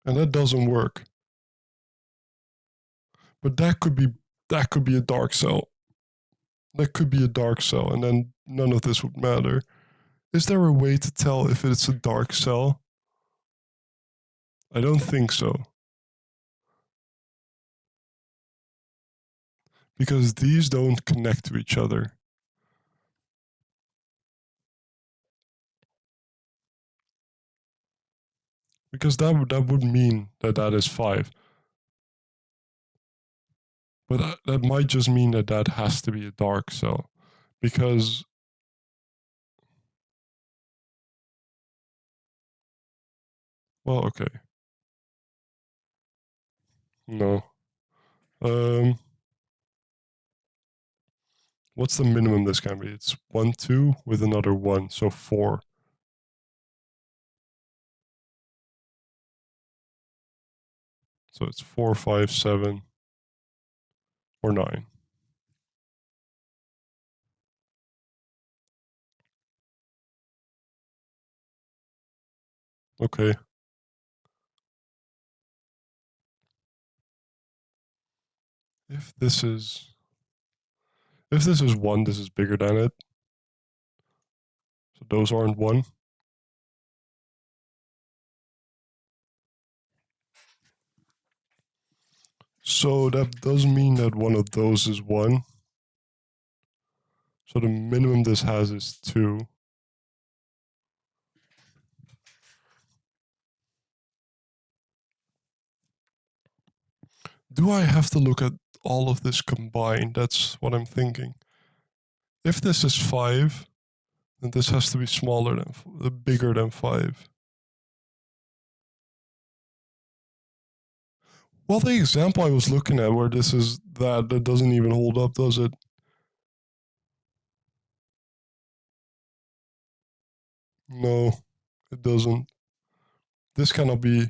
And that doesn't work. But that could be a dark cell. That could be a dark cell, and then none of this would matter. Is there a way to tell if it's a dark cell? I don't think so. Because these don't connect to each other. Because that would mean that is 5. But that might just mean that has to be a dark cell. Because... Well, okay. No. What's the minimum this can be? It's 1, 2 with another 1, so 4. So it's 4, 5, 7, or 9. Okay. If this is 1, this is bigger than it. So those aren't 1. So that does mean that one of those is 1. So the minimum this has is 2. Do I have to look at all of this combined? That's what I'm thinking. If this is 5, then this has to be bigger than 5. Well, the example I was looking at where this is that doesn't even hold up, does it? No, it doesn't. This cannot be...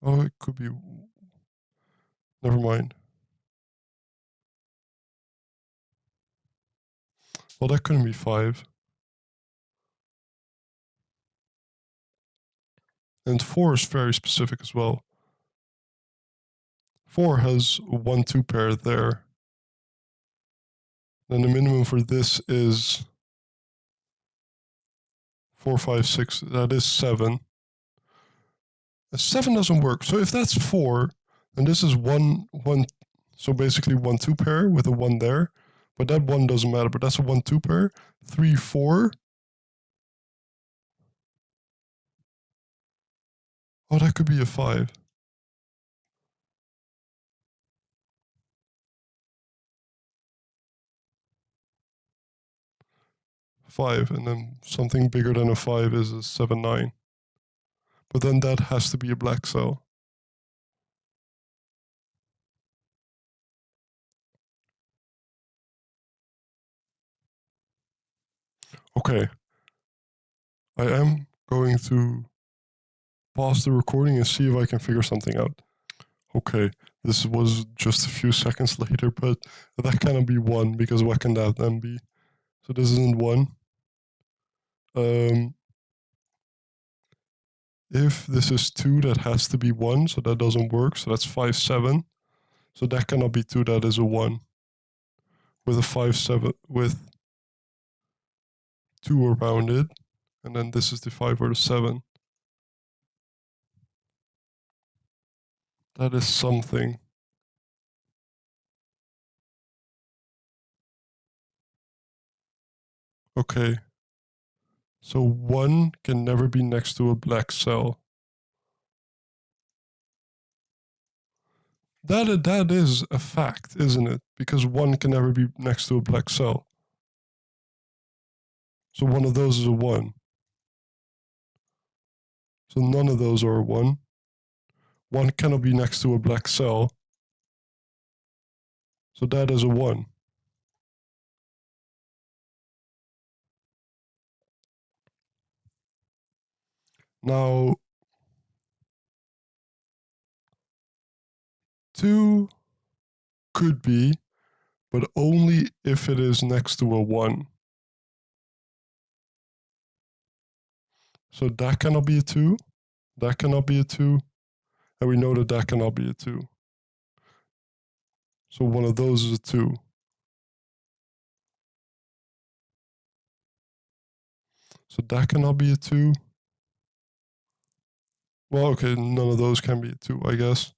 Oh, it could be... Never mind. Well, that couldn't be 5. And 4 is very specific as well. 4 has a 1, 2 pair there. Then the minimum for this is 4, 5, 6. That is 7. 7 doesn't work. So if that's 4, then this is 1, 1. So basically 1, 2 pair with a 1 there. But that 1 doesn't matter. But that's a 1, 2 pair. 3, 4. Oh, that could be a 5. 5, and then something bigger than a 5 is a 7, 9. But then that has to be a black cell. Okay. I am going to pause the recording and see if I can figure something out. Okay, this was just a few seconds later, but that cannot be 1, because what can that then be? So this isn't 1. If this is 2, that has to be 1, so that doesn't work. So that's 5, 7. So that cannot be 2, that is a 1. With a 5, 7, with 2 around it. And then this is the 5 or the 7. That is something. Okay. So 1 can never be next to a black cell. That is a fact, isn't it? because 1 can never be next to a black cell. So one of those is a 1. So none of those are a 1. 1 cannot be next to a black cell. So that is a 1. Now, 2 could be, but only if it is next to a 1. So that cannot be a 2, that cannot be a 2, and we know that that cannot be a 2. So one of those is a 2. So that cannot be a 2. Well, okay, none of those can be a 2, I guess.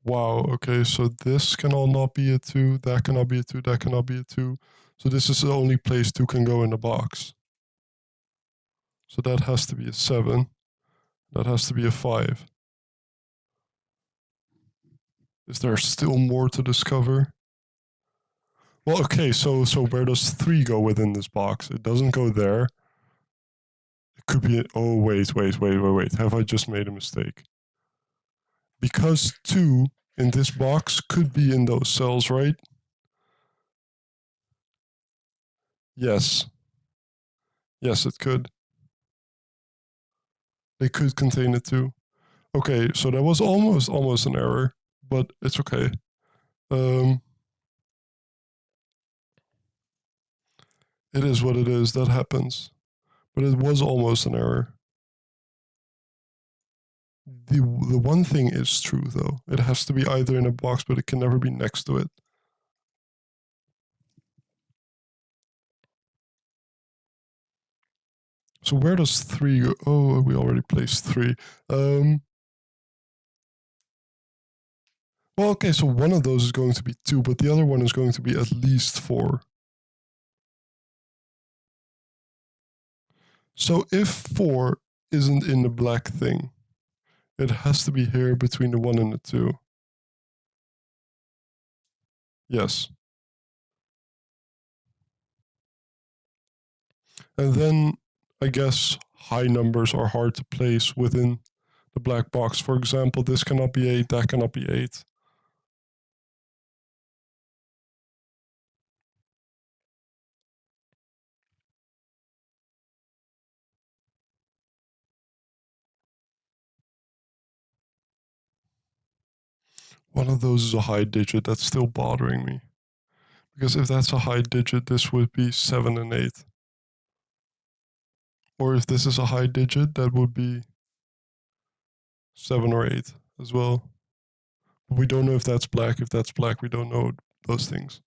Wow, okay, so this can all not be a 2, that cannot be a 2, that cannot be a 2. So this is the only place 2 can go in the box. So that has to be a 7. That has to be a 5. Is there still more to discover? Well, okay, so where does 3 go within this box? It doesn't go there. It could be... Oh, wait. Have I just made a mistake? Because 2 in this box could be in those cells, right? Yes. Yes, it could. They could contain it too. Okay, so that was almost an error, but it's okay. It is what it is. That happens. But it was almost an error. The one thing is true, though. It has to be either in a box, but it can never be next to it. So where does 3 go? Oh, we already placed 3. Well, okay, so one of those is going to be 2, but the other one is going to be at least 4. So if 4 isn't in the black thing, it has to be here between the 1 and the 2. Yes. And then, I guess, high numbers are hard to place within the black box. For example, this cannot be 8, that cannot be 8. One of those is a high digit. That's still bothering me. Because if that's a high digit, this would be 7 and 8. Or if this is a high digit, that would be 7 or 8 as well. But we don't know if that's black. If that's black, we don't know those things.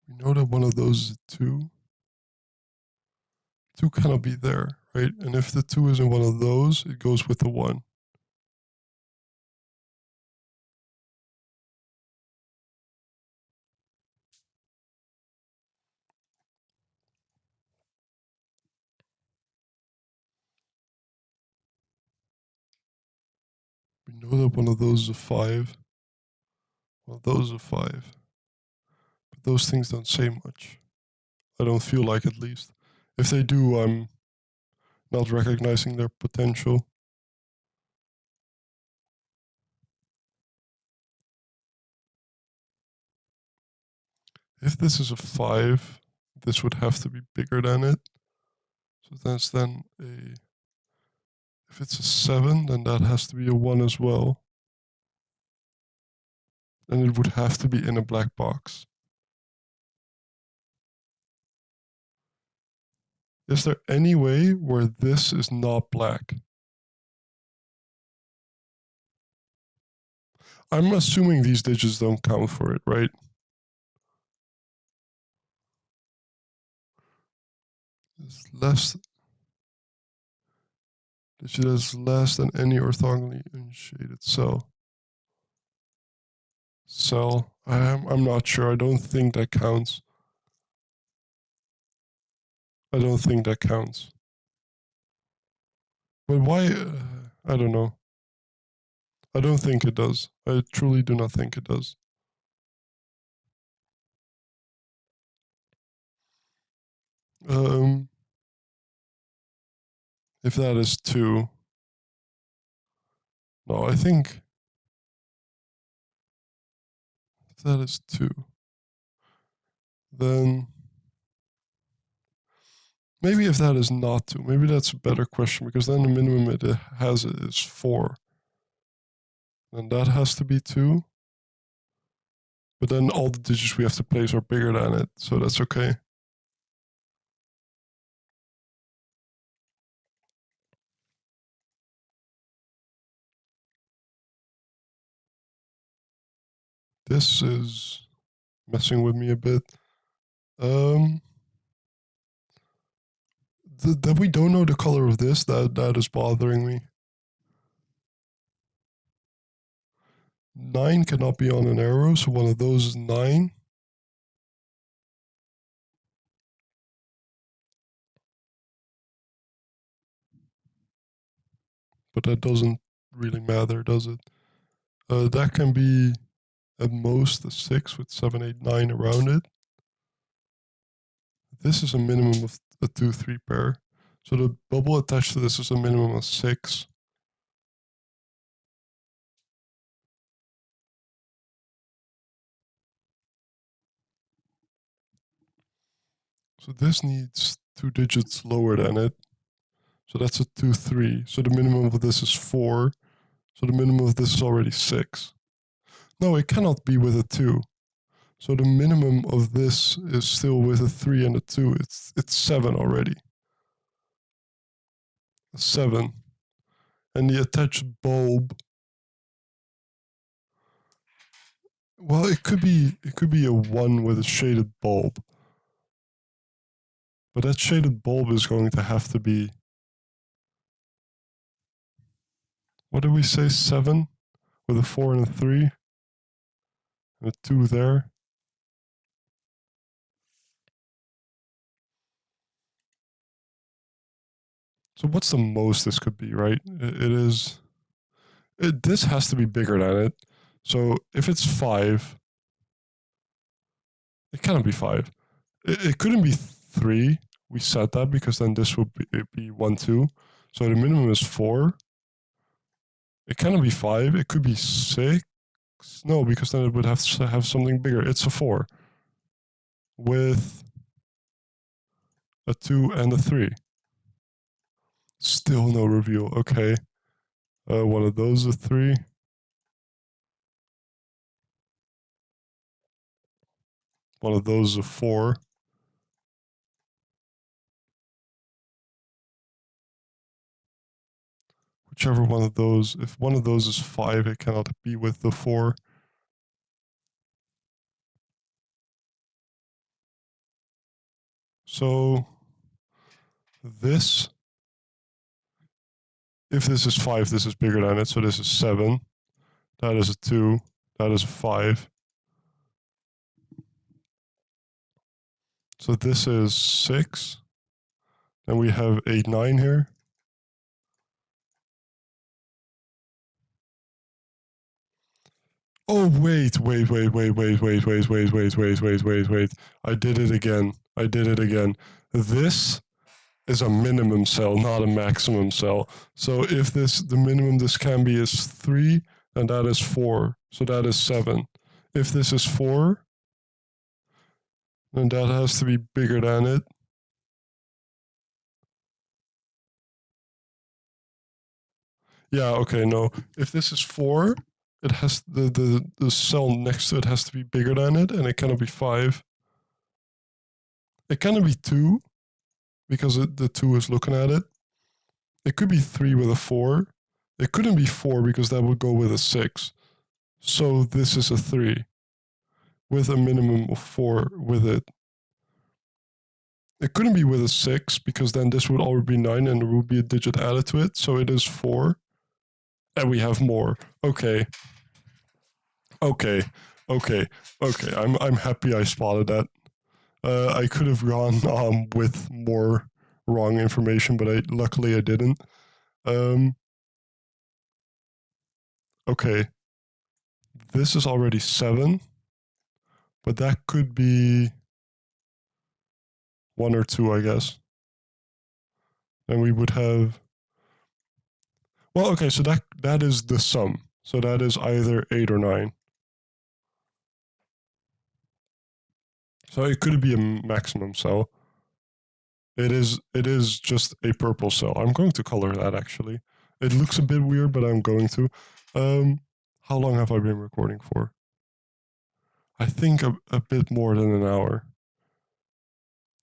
We know that one of those is 2. 2 cannot be there, right? And if the 2 is in one of those, it goes with the 1. We know that one of those is a 5. One of those is a 5. But those things don't say much. I don't feel like, at least. If they do, I'm not recognizing their potential. If this is a 5, this would have to be bigger than it. So that's then a... If it's a 7, then that has to be a 1 as well. And it would have to be in a black box. Is there any way where this is not black? I'm assuming these digits don't count for it, right? It's less... It has less than any orthogonally unshaded cell. I'm not sure. I don't think that counts. I don't think that counts. But why? I don't know. I don't think it does. I truly do not think it does. If that is 2. No, I think if that is 2, then maybe if that is not 2, maybe that's a better question, because then the minimum it has is 4. And that has to be 2. But then all the digits we have to place are bigger than it, so that's okay. This is messing with me a bit. That we don't know the color of this, that is bothering me. 9 cannot be on an arrow, so one of those is 9. But that doesn't really matter, does it? That can be at most a 6 with 7, 8, 9 around it. This is a minimum of a 2, 3 pair. So the bubble attached to this is a minimum of 6. So this needs 2 digits lower than it. So that's a 2, 3. So the minimum of this is 4. So the minimum of this is already 6. No, it cannot be with a 2. So the minimum of this is still with a 3 and a 2. It's 7 already. 7. And the attached bulb, well, it could be a 1 with a shaded bulb. But that shaded bulb is going to have to be, what did we say, 7 with a 4 and a 3 and a 2 there. So what's the most this could be, right? This has to be bigger than it. So if it's 5, it cannot be 5. It couldn't be 3. We said that because then this would be 1, 2. So the minimum is 4. It cannot be 5. It could be 6. No, because then it would have to have something bigger. It's a 4 with a 2 and a 3. Still no reveal. Okay. One of those is a 3. One of those is a 4. Whichever one of those, if one of those is 5, it cannot be with the 4. So this, if this is 5, this is bigger than it. So this is 7. That is a 2. That is a 5. So this is 6. Then we have 8, 9 here. Oh, wait. I did it again. This is a minimum cell, not a maximum cell. So if the minimum this can be is 3, then that is 4. So that is 7. If this is 4, then that has to be bigger than it. Yeah, okay, no. If this is 4, it has the cell next to it has to be bigger than it, and it cannot be 5. It cannot be 2, because the 2 is looking at it. It could be 3 with a 4. It couldn't be 4 because that would go with a 6. So this is a 3 with a minimum of 4 with it. It couldn't be with a 6 because then this would already be 9 and there would be a digit added to it. So it is 4. And we have more. Okay. Okay. Okay. Okay. I'm happy I spotted that. I could have gone with more wrong information, but luckily I didn't. Okay. This is already 7. But that could be 1 or 2, I guess. And we would have... Well, okay, so that is the sum. So that is either 8 or 9. So it could be a maximum cell. It is just a purple cell. I'm going to color that, actually. It looks a bit weird, but I'm going to. How long have I been recording for? I think a bit more than an hour.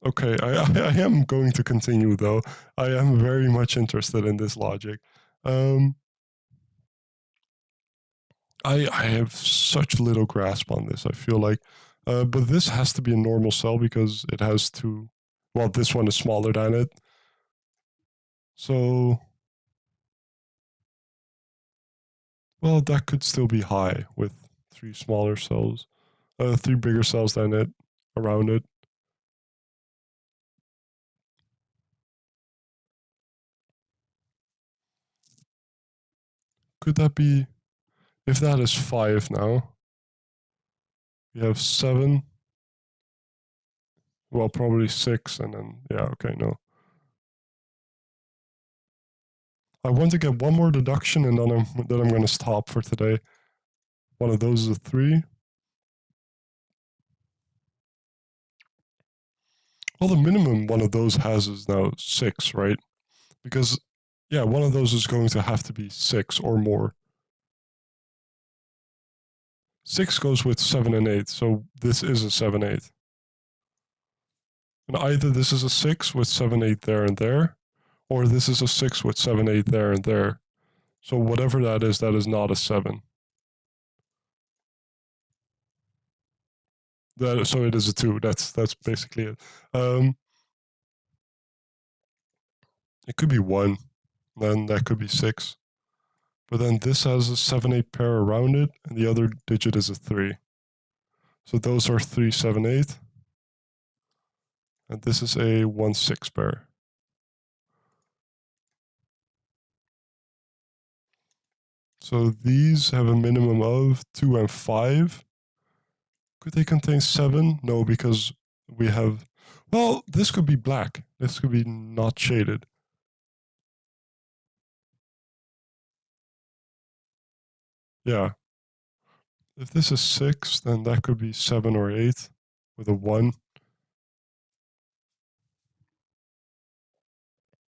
Okay, I am going to continue, though. I am very much interested in this logic. I have such little grasp on this, I feel like. But this has to be a normal cell because it has two... Well, this one is smaller than it. So... Well, that could still be high with 3 smaller cells. 3 bigger cells than it, around it. Could that be... If that is 5 now... We have 7... Well, probably 6, and then... Yeah, okay, no. I want to get one more deduction, and then I'm going to stop for today. One of those is a 3. Well, the minimum one of those has is now 6, right? Because, yeah, one of those is going to have to be 6 or more. 6 goes with 7 and 8, so this is a 7-8. And either this is a 6 with 7-8 there and there, or this is a 6 with 7-8 there and there. So whatever that is not a 7. So it is a 2. That's basically it. It could be 1, then that could be 6. But then this has a 7-8 pair around it, and the other digit is a 3. So those are 3, 7, 8. And this is a 1-6 pair. So these have a minimum of 2 and 5. Could they contain 7? No, because we have... Well, this could be black. This could be not shaded. Yeah. If this is 6, then that could be 7 or 8 with a 1.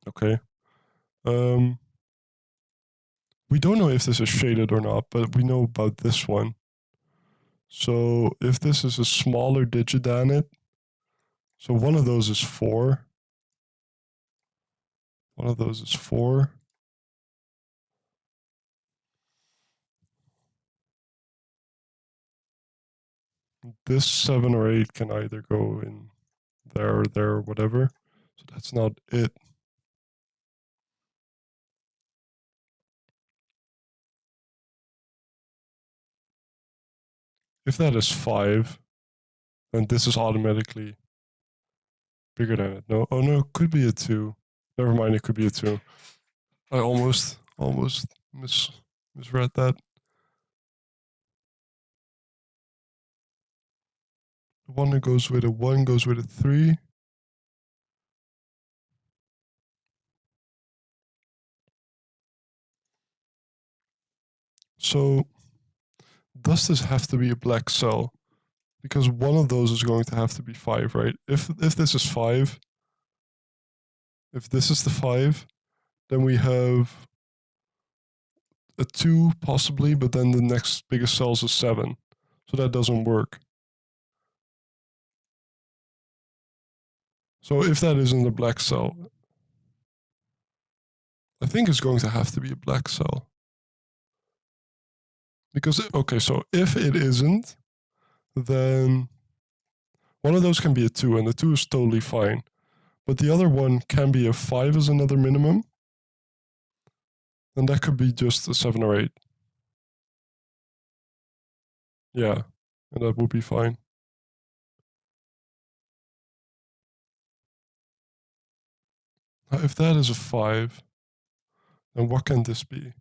Okay. We don't know if this is shaded or not, but we know about this one. So if this is a smaller digit than it, so one of those is 4. One of those is 4. This 7 or 8 can either go in there or there or whatever. So that's not it. If that is 5, then this is automatically bigger than it. No, oh no, it could be a 2. Never mind, it could be a 2. I almost misread that. The one that goes with a 1 goes with a 3. So does this have to be a black cell? Because one of those is going to have to be 5, right? If this is 5, if this is the 5, then we have a 2 possibly, but then the next biggest cell is a 7. So that doesn't work. So if that isn't a black cell, I think it's going to have to be a black cell. Because, okay, so if it isn't, then one of those can be a 2, and the 2 is totally fine. but the other one can be a 5 as another minimum, then that could be just a 7 or 8. Yeah, and that would be fine. Now, if that is a 5, then what can this be?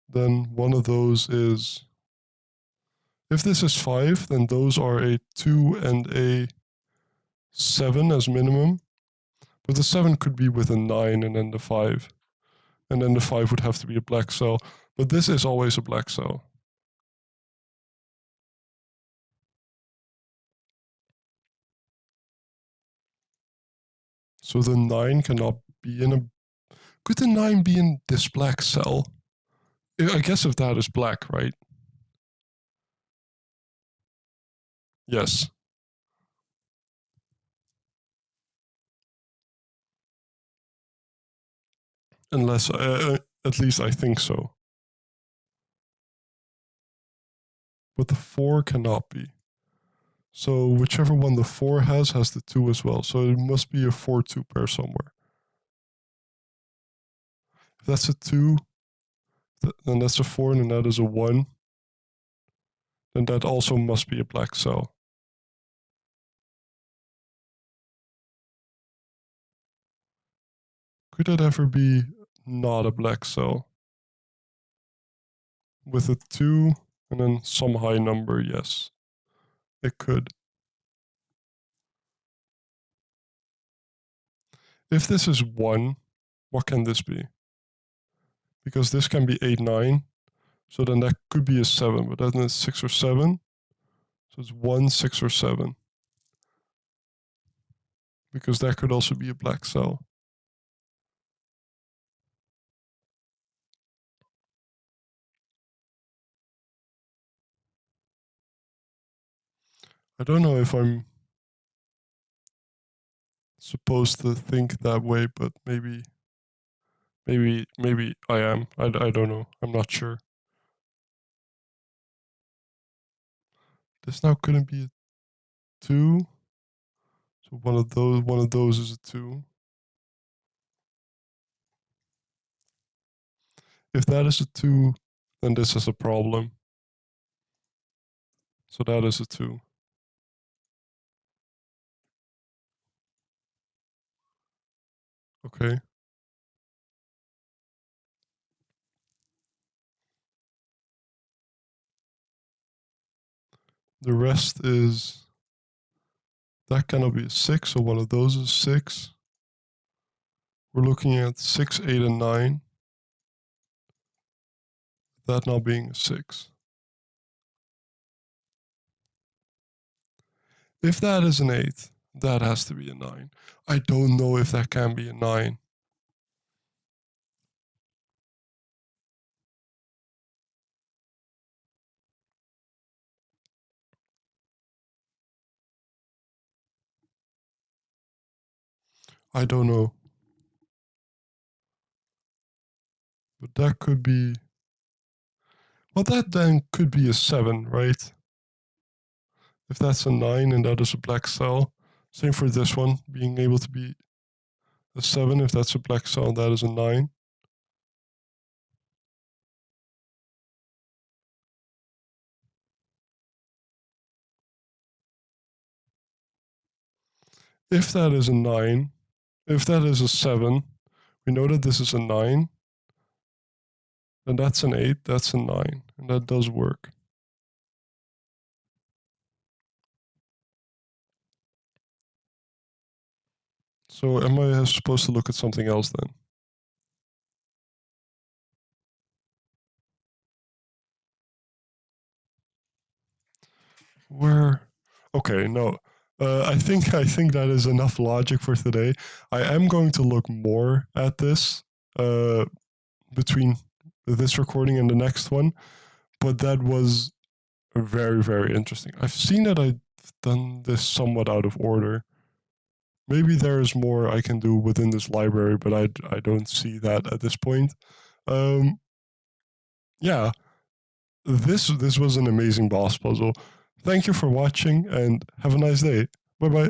Then one of those is, if this is 5, then those are a 2 and a 7 as minimum. But the 7 could be with a 9 and then the 5. And then the 5 would have to be a black cell. But this is always a black cell. So the 9 cannot be in a... Could the 9 be in this black cell? I guess if that is black, right? Yes. Unless, at least I think so. But the 4 cannot be. So whichever one the 4 has the 2 as well. So it must be a 4-2 pair somewhere. If that's a 2, then that's a 4, and that is a 1. Then that also must be a black cell. Could that ever be not a black cell? With a 2 and then some high number, yes. It could. If this is 1, what can this be? Because this can be 8, 9. So then that could be a 7, but then it's 6 or 7. So it's 1, 6, or 7. Because that could also be a black cell. I don't know if I'm supposed to think that way, but maybe I am. I don't know. I'm not sure. This now couldn't be a 2. So one of those is a 2. If that is a 2, then this is a problem. So that is a 2. Okay. The rest is, that cannot be a 6, so one of those is 6. We're looking at 6, 8, and 9. That not being a 6. If that is an 8, that has to be a 9. I don't know if that can be a 9. I don't know. But that could be... Well, that then could be a 7, right? If that's a 9 and that is a black cell. Same for this one, being able to be a 7. If that's a black cell, that is a 9. If that is a 9, if that is a 7, we know that this is a 9. Then that's an 8, that's a 9. And that does work. So am I supposed to look at something else then? Where? Okay, no. I think that is enough logic for today. I am going to look more at this between this recording and the next one, but that was very, very interesting. I've seen that I've done this somewhat out of order. Maybe there is more I can do within this library, but I don't see that at this point. Yeah, this was an amazing boss puzzle. Thank you for watching and have a nice day. Bye-bye.